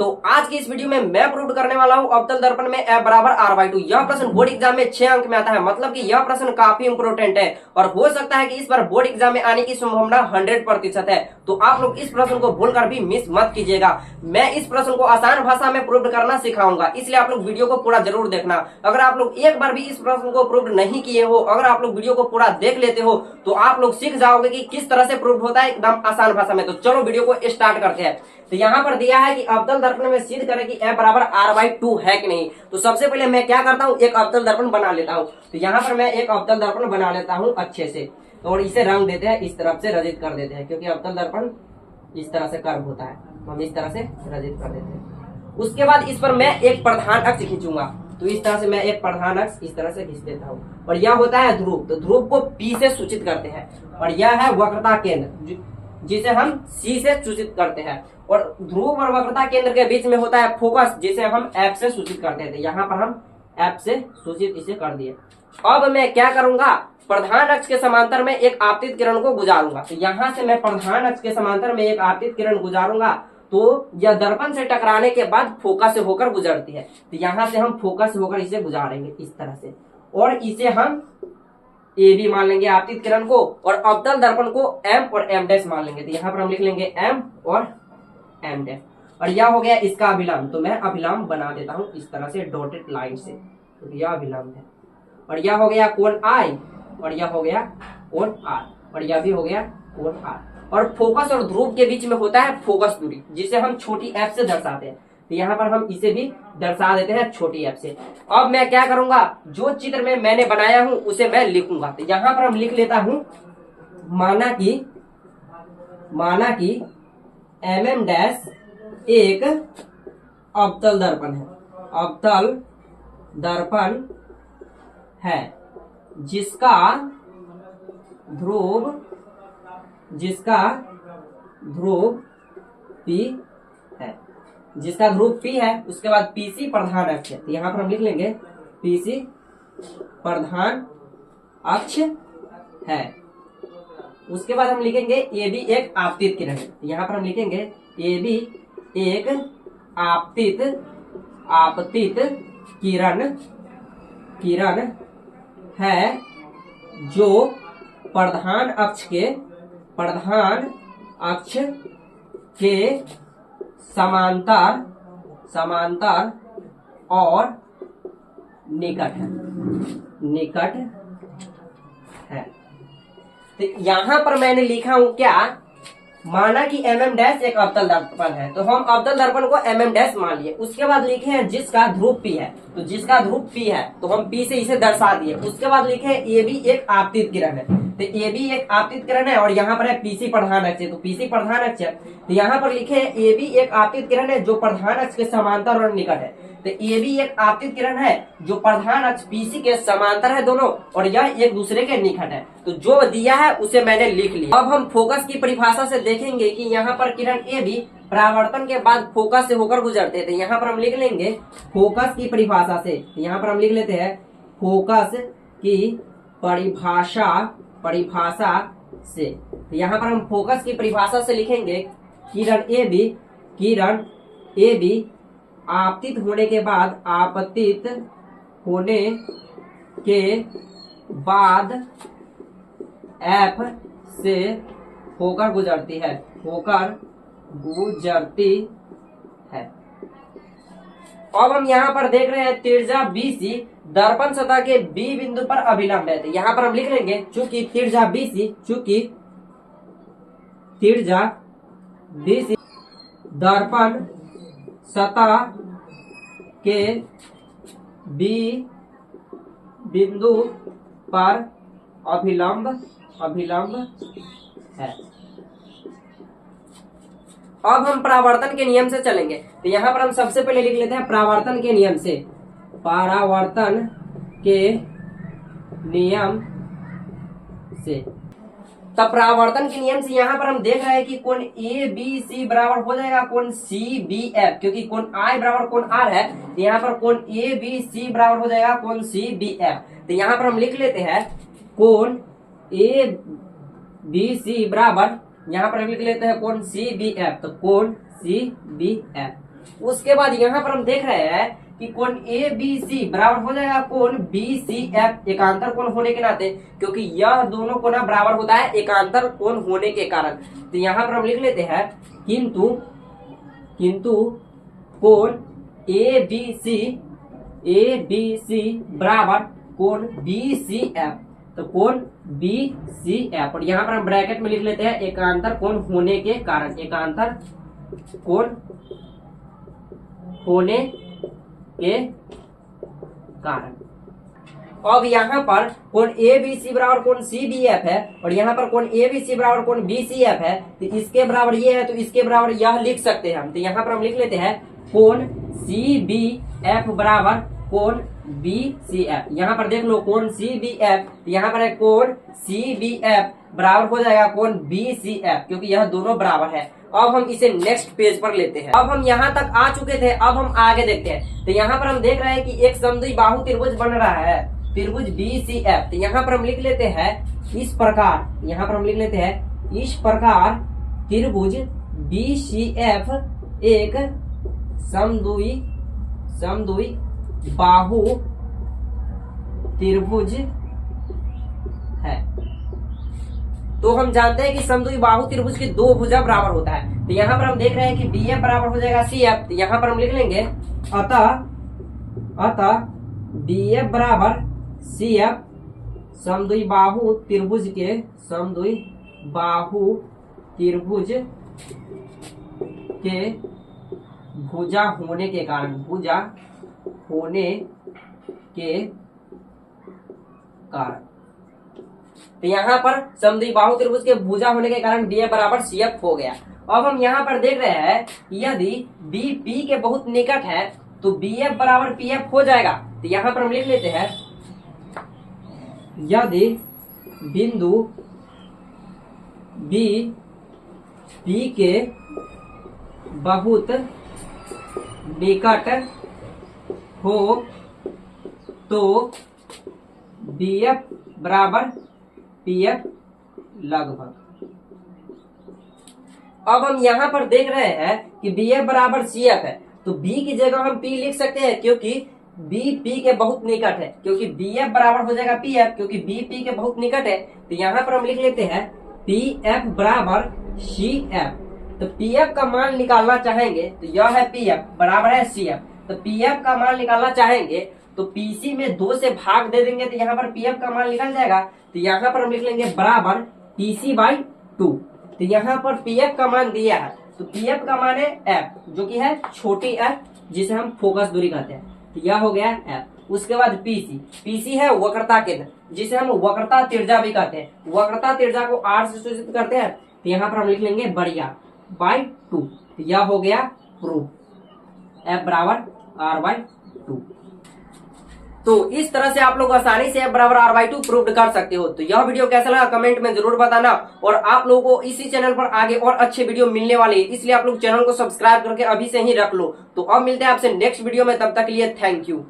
तो आज की इस वीडियो में मैं प्रूव करने वाला हूं अवतल दर्पण में F बराबर R/2। यह प्रश्न बोर्ड एग्जाम में 6 अंक में आता है, मतलब कि यह प्रश्न काफी इंपोर्टेंट है और हो सकता है कि इस बार बोर्ड एग्जाम में आने की संभावना 100% है। तो आप लोग इस प्रश्न को भूलकर भी मिस मत कीजिएगा। मैं इस प्रश्न को आसान भाषा में प्रूव करना सिखाऊंगा, इसलिए आप लोग वीडियो को पूरा जरूर देखना। अगर आप लोग एक बार भी इस प्रश्न को प्रूव नहीं किए हो, अगर आप लोग वीडियो को पूरा देख लेते हो तो आप लोग सीख जाओगे कि किस तरह से प्रूव होता है एकदम आसान भाषा में। तो चलो वीडियो को स्टार्ट करते हैं। तो यहाँ पर दिया है कि अवतल दर्पण में सिद्ध करें कि F बराबर R/2 है कि नहीं। तो सबसे पहले मैं क्या करता हूँ, एक अवतल दर्पण बना लेता हूँ। तो यहाँ पर मैं एक अवतल दर्पण बना लेता हूँ अच्छे से, और इसे रंग देते हैं, इस तरफ से रजित कर देते हैं, क्योंकि अवतल दर्पण इस तरह से कर्व होता है, तो हम इस तरह से रजित कर देते हैं। उसके बाद इस पर मैं एक प्रधान अक्ष खींचूंगा। तो इस तरह से मैं एक प्रधान अक्ष इस तरह से खींच देता हूँ, और यह होता है ध्रुव। तो ध्रुव को P से सूचित करते हैं, और यह है वक्रता केंद्र जिसे हम C से सूचित करते हैं, और ध्रुव और वक्रता केंद्र के बीच में होता है फोकस, जिसे हम F से सूचित करते हैं। तो यहाँ पर हम F से सूचित इसे कर दिए। अब मैं क्या करूंगा, प्रधान अक्ष के समांतर में एक आपतित किरण को गुजारूंगा। तो यहाँ से मैं प्रधान अक्ष के समांतर में एक आपतित किरण गुजारूंगा, तो यह दर्पण से टकराने के बाद फोकस से होकर गुजरती है। तो यहाँ से हम फोकस से होकर इसे गुजारेंगे इस तरह से, और इसे हम AB मान लेंगे आपतित किरण को, और अवतल दर्पण को M और M' मान लेंगे। तो यहाँ पर हम लिख लेंगे M और M', और यह हो गया इसका अभिलंब। तो मैं अभिलंब बना देता हूँ इस तरह से डॉटेड लाइन से। तो यह अभिलंब है, और यह हो गया कोण I, और यह हो गया कोण R, और यह भी हो गया कोण R। और फोकस और ध्रुव के बीच में होता है फोकस दूरी, जिसे हम छोटी f से दर्शाते हैं। तो यहाँ पर हम इसे भी दर्शा देते हैं छोटी f से। अब मैं क्या करूंगा, जो चित्र में मैंने बनाया हूं उसे मैं लिखूंगा। तो यहाँ पर हम लिख लेता हूं, माना कि MM' एक अवतल दर्पण है, अवतल दर्पण है जिसका ध्रुव P है, जिसका ध्रुव P है। उसके बाद PC प्रधान अक्ष है। तो यहाँ पर हम लिख लेंगे PC प्रधान अक्ष है। उसके बाद हम लिखेंगे AB एक आपतित किरण है। तो यहाँ पर हम लिखेंगे AB एक आपतित किरण है जो प्रधान अक्ष के समांतर और निकट है। तो यहाँ पर मैंने लिखा हूं क्या, माना कि MM' एक अवतल दर्पण है, तो हम अवतल दर्पण को MM' मान लिए। उसके बाद लिखे हैं जिसका ध्रुव P है। तो जिसका ध्रुव P है तो हम P से इसे दर्शा दिए। उसके बाद लिखे AB एक आपतित किरण है। तो AB एक आपतित किरण है, और यहाँ पर है PC प्रधान अक्ष है। तो PC प्रधान अक्ष है, तो यहाँ पर लिखे हैं AB एक आपतित किरण है जो प्रधान अक्ष के समांतर और निकट है। तो AB एक आपतित किरण है जो प्रधान अक्ष PC के समांतर है दोनों, और यह एक दूसरे के निकट है। तो जो दिया है उसे मैंने लिख लिया। अब हम फोकस की परिभाषा से देखेंगे कि यहाँ पर किरण AB परावर्तन के बाद फोकस से होकर गुजरते थे। यहाँ पर हम लिख लेंगे फोकस की परिभाषा से। यहाँ पर हम लिख लेते हैं फोकस की परिभाषा से। तो यहाँ पर हम फोकस की परिभाषा से लिखेंगे किरण AB आपतित होने के बाद F से होकर गुजरती है, अब हम यहाँ पर देख रहे हैं त्रिज्या BC दर्पण सतह के B बिंदु पर अभिलंब है। तो यहाँ पर हम लिख लेंगे चूंकि त्रिज्या BC दर्पण सतह के B बिंदु पर अभिलंब है। अब हम परावर्तन के नियम से चलेंगे। तो यहाँ पर हम सबसे पहले लिख लेते हैं परावर्तन के नियम से। तब परावर्तन के नियम से यहाँ पर हम देख रहे हैं कि कोण ABC बराबर हो जाएगा कोण CBF, क्योंकि कोण I बराबर कोण R है। तो यहाँ पर कोण ABC बराबर हो जाएगा कोण CBF। तो यहाँ पर हम लिख लेते हैं कोण ABC बराबर, यहाँ पर हम लिख लेते हैं कोण CBF। तो कोण CBF, उसके बाद यहाँ पर हम देख रहे हैं कि कोण ए बी सी बराबर हो जाएगा कोण बी सी एफ एकांतर कोण होने के नाते, क्योंकि यह दोनों कोण बराबर होता है एकांतर कोण होने के कारण। तो यहाँ पर हम लिख लेते हैं किंतु कोण ए बी सी बराबर कोण बी सी एफ, तो कोण बी सी एफ, और यहाँ पर हम ब्रैकेट में लिख लेते हैं एकांतर कोण होने के कारण, एकांतर कोण होने के कारण। अब यहाँ पर कोण ए बी सी बराबर कोण सी बी एफ है, और यहाँ पर कोण ए बी सी बराबर कोण बी सी एफ है, तो इसके बराबर ये है तो इसके बराबर यह लिख सकते हैं हम। तो यहाँ पर हम लिख लेते हैं कोण सी बी एफ बराबर कोण बी सी एफ। यहाँ पर देख लो कोण सी बी एफ, यहाँ पर है कोण सी बी एफ बराबर हो जाएगा कोण बी सी एफ, क्योंकि यह दोनों बराबर है। अब हम इसे नेक्स्ट पेज पर लेते हैं। अब हम यहाँ तक आ चुके थे, अब हम आगे देखते हैं। तो यहाँ पर हम देख रहे हैं कि एक समद्विबाहु त्रिभुज बन रहा है, त्रिभुज बी सी एफ। तो यहाँ पर हम लिख लेते हैं इस प्रकार, यहाँ पर हम लिख लेते हैं इस प्रकार त्रिभुज बी सी एफ एक समद्विबाहु त्रिभुज है। तो हम जानते हैं कि समद्विबाहु त्रिभुज की दो भुजा बराबर होता है। तो यहाँ पर हम देख रहे हैं कि बी एफ बराबर हो जाएगा सी एफ। तो यहाँ पर हम लिख लेंगे अतः बी एफ बराबर सी एफ समद्विबाहु त्रिभुज के भुजा होने के कारण, तो यहाँ पर समद्विबाहु त्रिभुज के भुजा होने के कारण बी एफ बराबर सी एफ हो गया। अब हम यहाँ पर देख रहे हैं यदि बी पी के बहुत निकट है तो बी एफ बराबर पी एफ हो जाएगा। तो यहाँ पर हम लिख लेते हैं यदि बिंदु बी पी के बहुत निकट हो तो बी एफ बराबर पी एफ लगभग। अब हम यहाँ पर देख रहे हैं कि बी एफ बराबर सी एफ है, तो बी की जगह हम पी लिख सकते हैं क्योंकि बी पी के बहुत निकट है, क्योंकि बी एफ बराबर हो जाएगा पी एफ, क्योंकि बी पी के बहुत निकट है। तो यहाँ पर हम लिख लेते हैं पी एफ बराबर सी एफ। तो पी एफ का मान निकालना चाहेंगे तो यह है पी एफ बराबर है सी एफ। तो पी एफ का मान निकालना चाहेंगे तो पीसी में 2 से भाग दे देंगे तो यहाँ पर पी एफ का मान निकल जाएगा। तो यहाँ पर हम लिख लेंगे बराबर पीसी बाई 2। तो यहाँ पर पी एफ का मान दिया है, तो पी एफ का मान है एफ, जो कि है छोटी एफ जिसे हम फोकस दूरी कहते हैं। तो यह हो गया एफ। उसके बाद पीसी है वक्रता केंद्र, जिसे हम वक्रता त्रिज्या भी कहते हैं। वक्रता त्रिज्या को आर से सूचित करते हैं। तो यहाँ पर हम लिख लेंगे बढ़िया बाई 2। तो यह हो गया प्रूफ, एफ बराबर आर बाई 2। तो इस तरह से आप लोग आसानी से एफ बराबर आर बाई 2 प्रूव कर सकते हो। तो यह वीडियो कैसा लगा कमेंट में जरूर बताना, और आप लोगों को इसी चैनल पर आगे और अच्छे वीडियो मिलने वाले हैं, इसलिए आप लोग चैनल को सब्सक्राइब करके अभी से ही रख लो। तो अब मिलते हैं आपसे नेक्स्ट वीडियो में, तब तक के लिए थैंक यू।